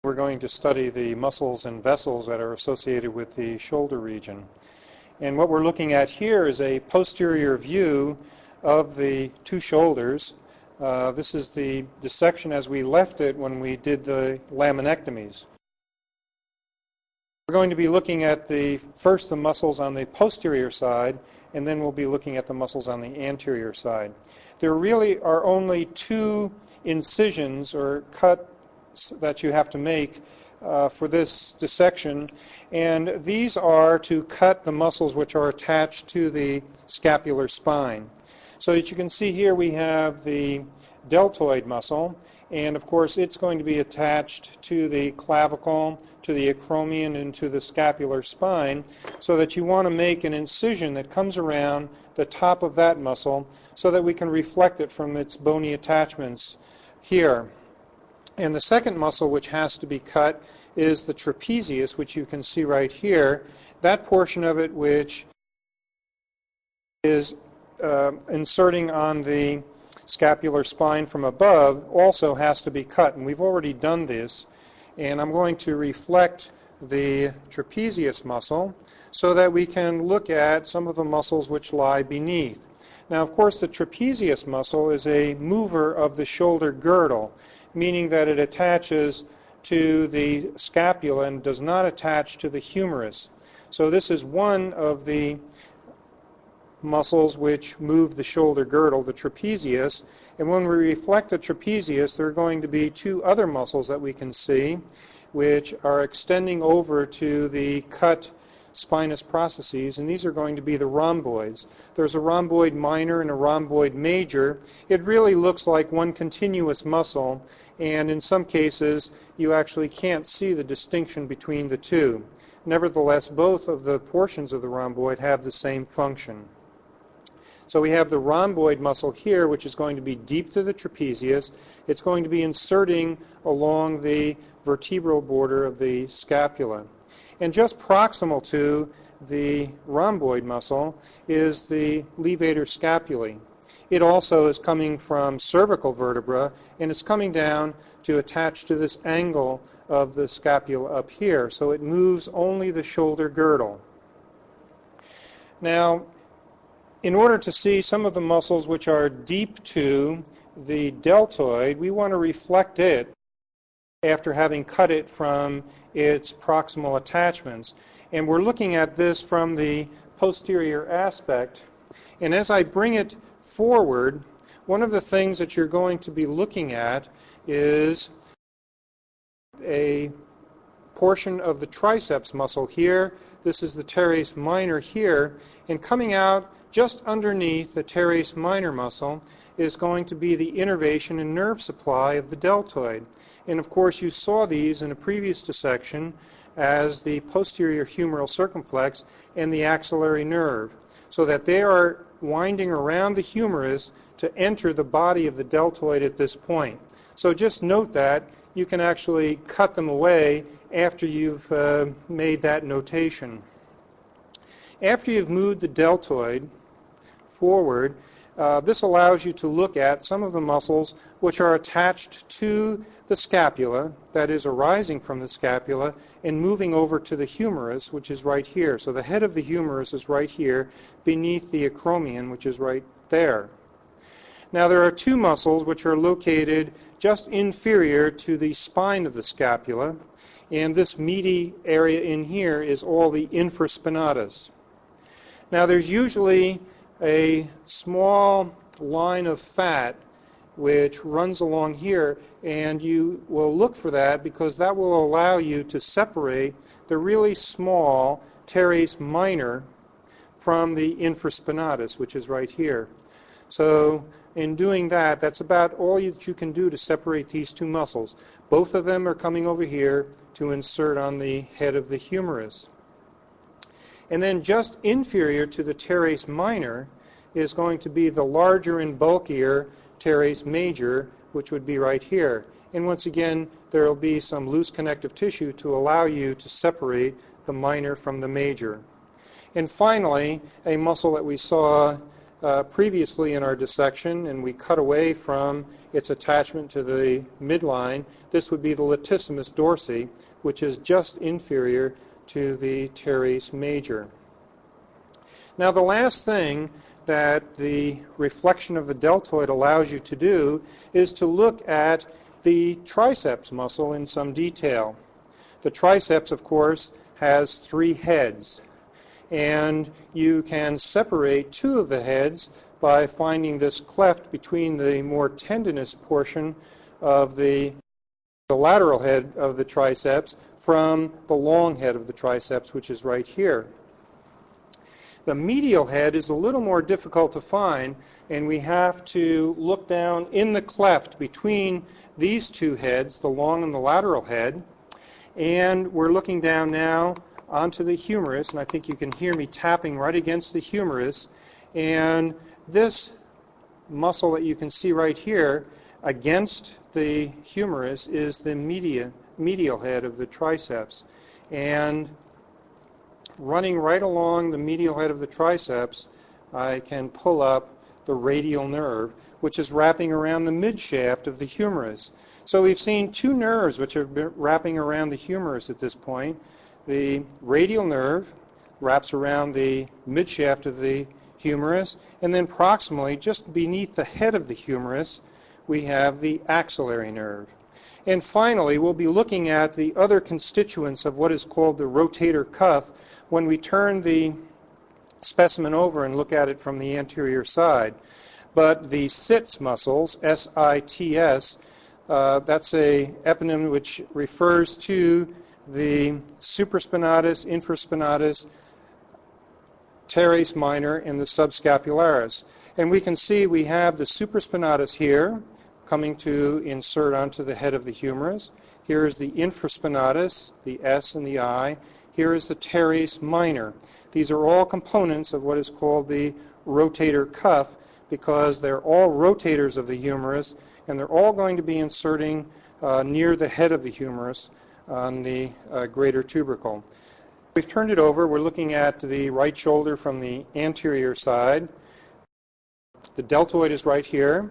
We're going to study the muscles and vessels that are associated with the shoulder region. And what we're looking at here is a posterior view of the two shoulders. This is the dissection as we left it when we did the laminectomies. We're going to be looking at first the muscles on the posterior side, and then we'll be looking at the muscles on the anterior side. There really are only two incisions or cuts that you have to make for this dissection, and these are to cut the muscles which are attached to the scapular spine. So as you can see here, we have the deltoid muscle, and of course it's going to be attached to the clavicle, to the acromion, and to the scapular spine, so that you want to make an incision that comes around the top of that muscle so that we can reflect it from its bony attachments here. And the second muscle which has to be cut is the trapezius, which you can see right here. That portion of it which is inserting on the scapular spine from above also has to be cut. And we've already done this. And I'm going to reflect the trapezius muscle so that we can look at some of the muscles which lie beneath. Now, of course, the trapezius muscle is a mover of the shoulder girdle, meaning that it attaches to the scapula and does not attach to the humerus. So this is one of the muscles which move the shoulder girdle, the trapezius. And when we reflect the trapezius, there are going to be two other muscles that we can see which are extending over to the cut spinous processes, and these are going to be the rhomboids. There's a rhomboid minor and a rhomboid major. It really looks like one continuous muscle, and in some cases you actually can't see the distinction between the two. Nevertheless, both of the portions of the rhomboid have the same function. So we have the rhomboid muscle here, which is going to be deep to the trapezius. It's going to be inserting along the vertebral border of the scapula. And just proximal to the rhomboid muscle is the levator scapulae. It also is coming from cervical vertebra, and it's coming down to attach to this angle of the scapula up here. So it moves only the shoulder girdle. Now, in order to see some of the muscles which are deep to the deltoid, we want to reflect it after having cut it from its proximal attachments. And we're looking at this from the posterior aspect. And as I bring it forward, one of the things that you're going to be looking at is a portion of the triceps muscle here. This is the teres minor here. And coming out just underneath the teres minor muscle is going to be the innervation and nerve supply of the deltoid. And of course you saw these in a previous dissection as the posterior humeral circumflex and the axillary nerve, so that they are winding around the humerus to enter the body of the deltoid at this point. So just note that you can actually cut them away after you've made that notation. After you've moved the deltoid forward, this allows you to look at some of the muscles which are attached to the scapula, that is arising from the scapula, and moving over to the humerus, which is right here. So the head of the humerus is right here beneath the acromion, which is right there. Now there are two muscles which are located just inferior to the spine of the scapula, and this meaty area in here is all the infraspinatus. Now there's usually a small line of fat which runs along here, and you will look for that because that will allow you to separate the really small teres minor from the infraspinatus, which is right here. So in doing that, that's about all that you can do to separate these two muscles. Both of them are coming over here to insert on the head of the humerus. And then just inferior to the teres minor is going to be the larger and bulkier teres major, which would be right here. And once again, there will be some loose connective tissue to allow you to separate the minor from the major. And finally, a muscle that we saw previously in our dissection and we cut away from its attachment to the midline, this would be the latissimus dorsi, which is just inferior to the teres major. Now the last thing that the reflection of the deltoid allows you to do is to look at the triceps muscle in some detail. The triceps, of course, has 3 heads, and you can separate 2 of the heads by finding this cleft between the more tendinous portion of the lateral head of the triceps from the long head of the triceps, which is right here. The medial head is a little more difficult to find, and we have to look down in the cleft between these 2 heads, the long and the lateral head, and we're looking down now onto the humerus, and I think you can hear me tapping right against the humerus, and this muscle that you can see right here against the humerus is the medial head of the triceps. And running right along the medial head of the triceps, I can pull up the radial nerve, which is wrapping around the midshaft of the humerus. So we've seen 2 nerves which are wrapping around the humerus at this point. The radial nerve wraps around the midshaft of the humerus, and then proximally, just beneath the head of the humerus, we have the axillary nerve. And finally, we'll be looking at the other constituents of what is called the rotator cuff when we turn the specimen over and look at it from the anterior side. But the sits muscles, S-I-T-S, that's a eponym which refers to the supraspinatus, infraspinatus, teres minor, and the subscapularis. And we can see we have the supraspinatus here coming to insert onto the head of the humerus. Here is the infraspinatus, the S and the I. Here is the teres minor. These are all components of what is called the rotator cuff because they're all rotators of the humerus, and they're all going to be inserting near the head of the humerus on the greater tubercle. We've turned it over. We're looking at the right shoulder from the anterior side. The deltoid is right here.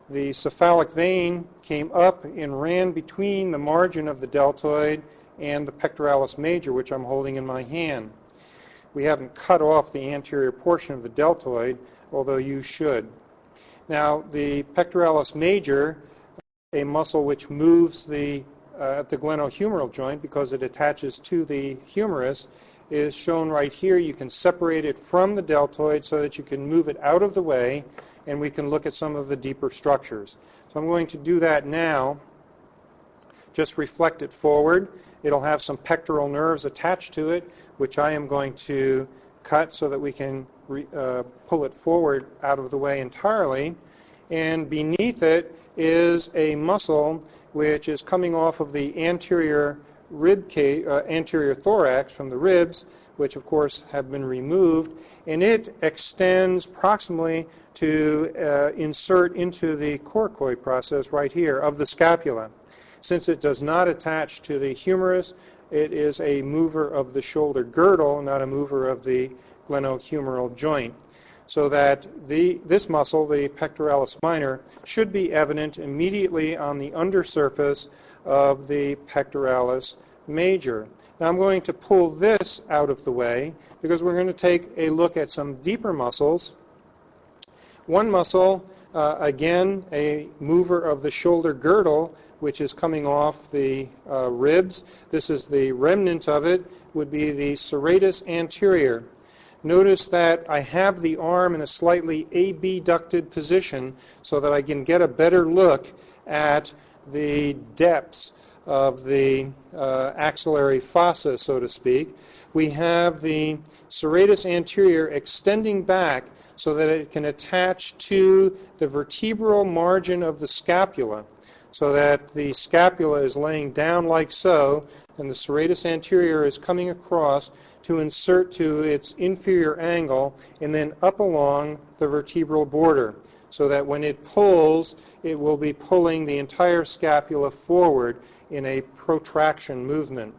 The cephalic vein came up and ran between the margin of the deltoid and the pectoralis major, which I'm holding in my hand. We haven't cut off the anterior portion of the deltoid, although you should. Now, the pectoralis major, a muscle which moves the glenohumeral joint because it attaches to the humerus, is shown right here. You can separate it from the deltoid so that you can move it out of the way, and we can look at some of the deeper structures. So I'm going to do that now. Just reflect it forward. It'll have some pectoral nerves attached to it, which I am going to cut so that we can pull it forward out of the way entirely. And beneath it is a muscle which is coming off of the anterior anterior thorax from the ribs, which of course have been removed, and it extends proximally to insert into the coracoid process right here of the scapula. Since it does not attach to the humerus, it is a mover of the shoulder girdle, not a mover of the glenohumeral joint. So that this muscle, the pectoralis minor, should be evident immediately on the undersurface of the pectoralis major. Now I'm going to pull this out of the way because we're going to take a look at some deeper muscles. One muscle, again, a mover of the shoulder girdle, which is coming off the ribs. This is the remnant of it, would be the serratus anterior. Notice that I have the arm in a slightly abducted position so that I can get a better look at the depths of the axillary fossa, so to speak. We have the serratus anterior extending back so that it can attach to the vertebral margin of the scapula, so that the scapula is laying down like so, and the serratus anterior is coming across to insert to its inferior angle and then up along the vertebral border, so that when it pulls, it will be pulling the entire scapula forward in a protraction movement.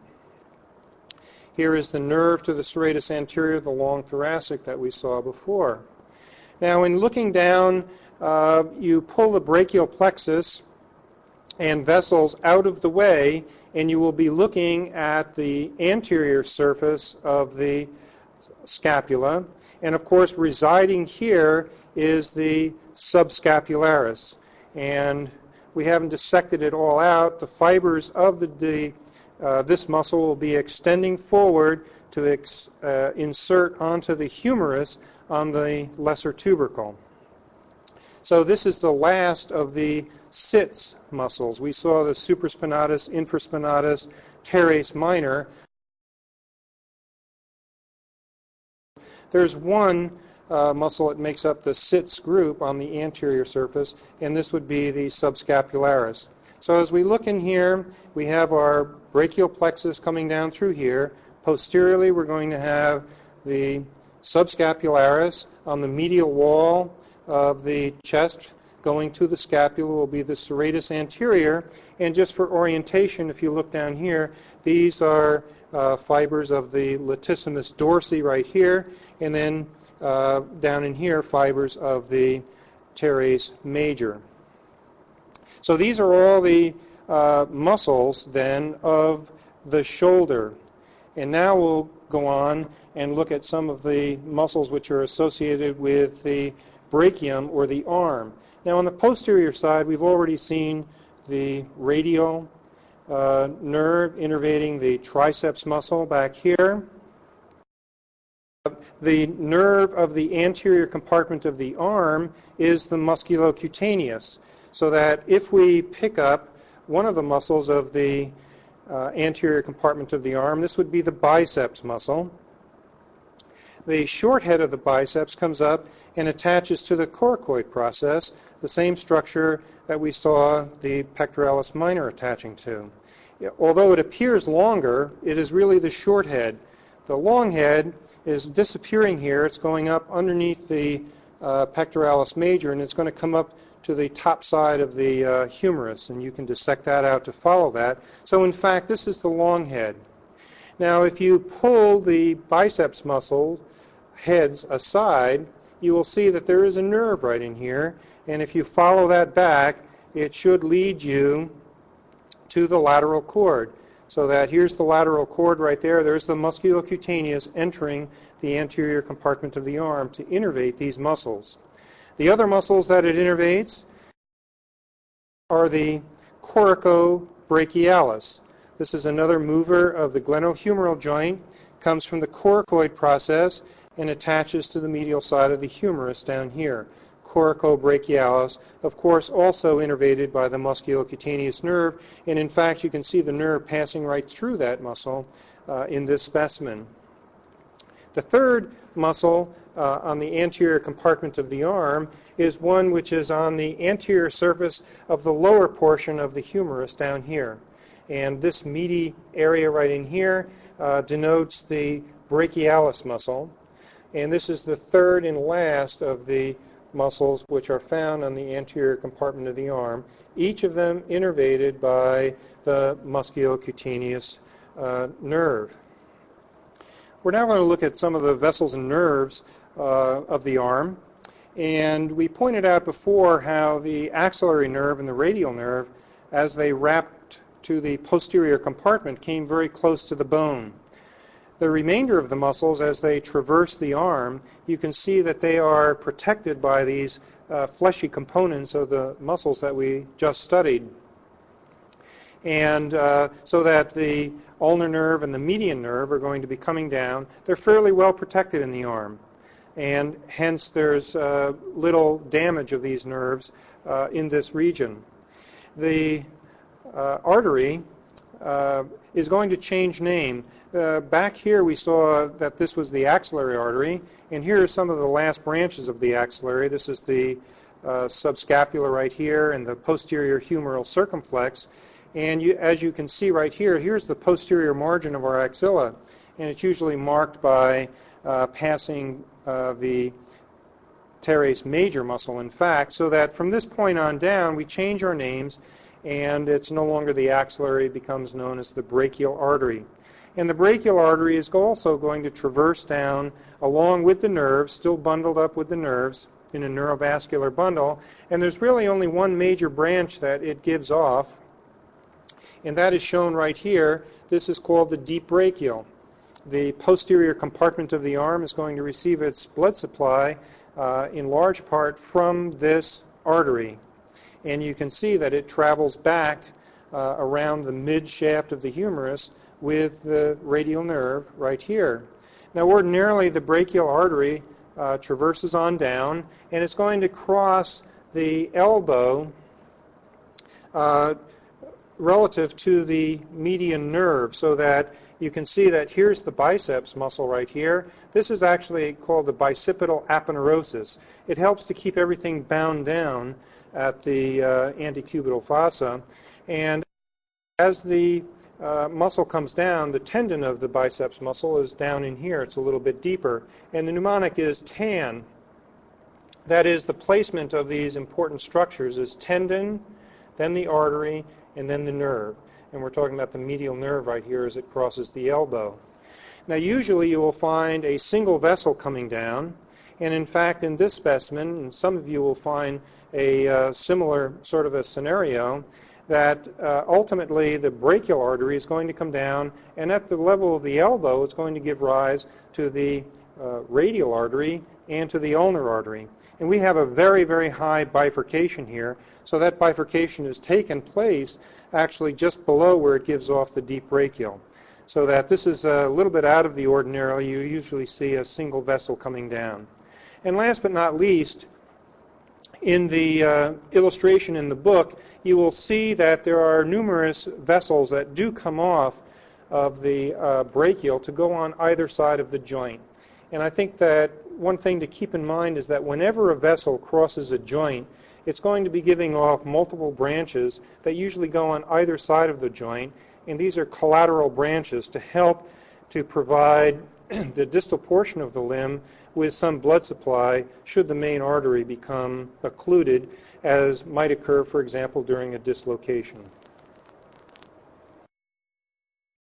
Here is the nerve to the serratus anterior, the long thoracic that we saw before. Now, in looking down, you pull the brachial plexus and vessels out of the way, and you will be looking at the anterior surface of the scapula. And of course, residing here is the subscapularis. And we haven't dissected it all out. The fibers of this muscle will be extending forward to insert onto the humerus on the lesser tubercle. So this is the last of the sits muscles. We saw the supraspinatus, infraspinatus, teres minor. There's one muscle that makes up the sits group on the anterior surface, and this would be the subscapularis. So as we look in here, we have our brachial plexus coming down through here. Posteriorly, we're going to have the subscapularis. On the medial wall of the chest going to the scapula will be the serratus anterior. And just for orientation, if you look down here, these are fibers of the latissimus dorsi right here, and then down in here, fibers of the teres major. So these are all the muscles then of the shoulder. And now we'll go on and look at some of the muscles which are associated with the brachium or the arm. Now on the posterior side, we've already seen the radial nerve innervating the triceps muscle back here. The nerve of the anterior compartment of the arm is the musculocutaneous, so that if we pick up one of the muscles of the anterior compartment of the arm, this would be the biceps muscle. The short head of the biceps comes up and attaches to the coracoid process, the same structure that we saw the pectoralis minor attaching to. Although it appears longer, it is really the short head. The long head is disappearing here. It's going up underneath the pectoralis major, and it's going to come up to the top side of the humerus, and you can dissect that out to follow that. So in fact, this is the long head. Now, if you pull the biceps muscle heads aside, you will see that there is a nerve right in here, and if you follow that back, it should lead you to the lateral cord. So that here's the lateral cord right there. There's the musculocutaneous entering the anterior compartment of the arm to innervate these muscles. The other muscles that it innervates are the coracobrachialis. This is another mover of the glenohumeral joint, comes from the coracoid process and attaches to the medial side of the humerus down here. Coracobrachialis, of course, also innervated by the musculocutaneous nerve, and in fact you can see the nerve passing right through that muscle in this specimen. The third muscle on the anterior compartment of the arm is one which is on the anterior surface of the lower portion of the humerus down here. And this meaty area right in here denotes the brachialis muscle. And this is the third and last of the muscles which are found on the anterior compartment of the arm, each of them innervated by the musculocutaneous nerve. We're now going to look at some of the vessels and nerves of the arm. And we pointed out before how the axillary nerve and the radial nerve, as they wrapped to the posterior compartment, came very close to the bone. The remainder of the muscles, as they traverse the arm, you can see that they are protected by these fleshy components of the muscles that we just studied. And so that the ulnar nerve and the median nerve are going to be coming down. They're fairly well protected in the arm. And hence there's little damage of these nerves in this region. The artery is going to change name. Back here we saw that this was the axillary artery, and here are some of the last branches of the axillary. This is the subscapula right here and the posterior humeral circumflex. And as you can see right here, here's the posterior margin of our axilla, and it's usually marked by passing the teres major muscle, in fact, so that from this point on down we change our names, and it's no longer the axillary, it becomes known as the brachial artery. And the brachial artery is also going to traverse down along with the nerves, still bundled up with the nerves. in a neurovascular bundle, and there's really only one major branch that it gives off, and that is shown right here. This is called the deep brachial. The posterior compartment of the arm is going to receive its blood supply in large part from this artery. And you can see that it travels back around the mid shaft of the humerus with the radial nerve right here. Now ordinarily the brachial artery traverses on down, and it's going to cross the elbow relative to the median nerve, so that you can see that here's the biceps muscle right here. This is actually called the bicipital aponeurosis. It helps to keep everything bound down at the antecubital fossa. And as the muscle comes down, the tendon of the biceps muscle is down in here. It's a little bit deeper. And the mnemonic is TAN. That is, the placement of these important structures is tendon, then the artery, and then the nerve. And we're talking about the medial nerve right here as it crosses the elbow. Now usually you will find a single vessel coming down, and in fact in this specimen, and some of you will find a similar sort of a scenario, that ultimately the brachial artery is going to come down, and at the level of the elbow it's going to give rise to the radial artery and to the ulnar artery. And we have a very, very high bifurcation here, so that bifurcation has taken place actually just below where it gives off the deep brachial. So that this is a little bit out of the ordinary. You usually see a single vessel coming down. And last but not least, in the illustration in the book, you will see that there are numerous vessels that do come off of the brachial to go on either side of the joint. And I think that one thing to keep in mind is that whenever a vessel crosses a joint, it's going to be giving off multiple branches that usually go on either side of the joint, and these are collateral branches to help to provide the distal portion of the limb with some blood supply should the main artery become occluded, as might occur, for example, during a dislocation.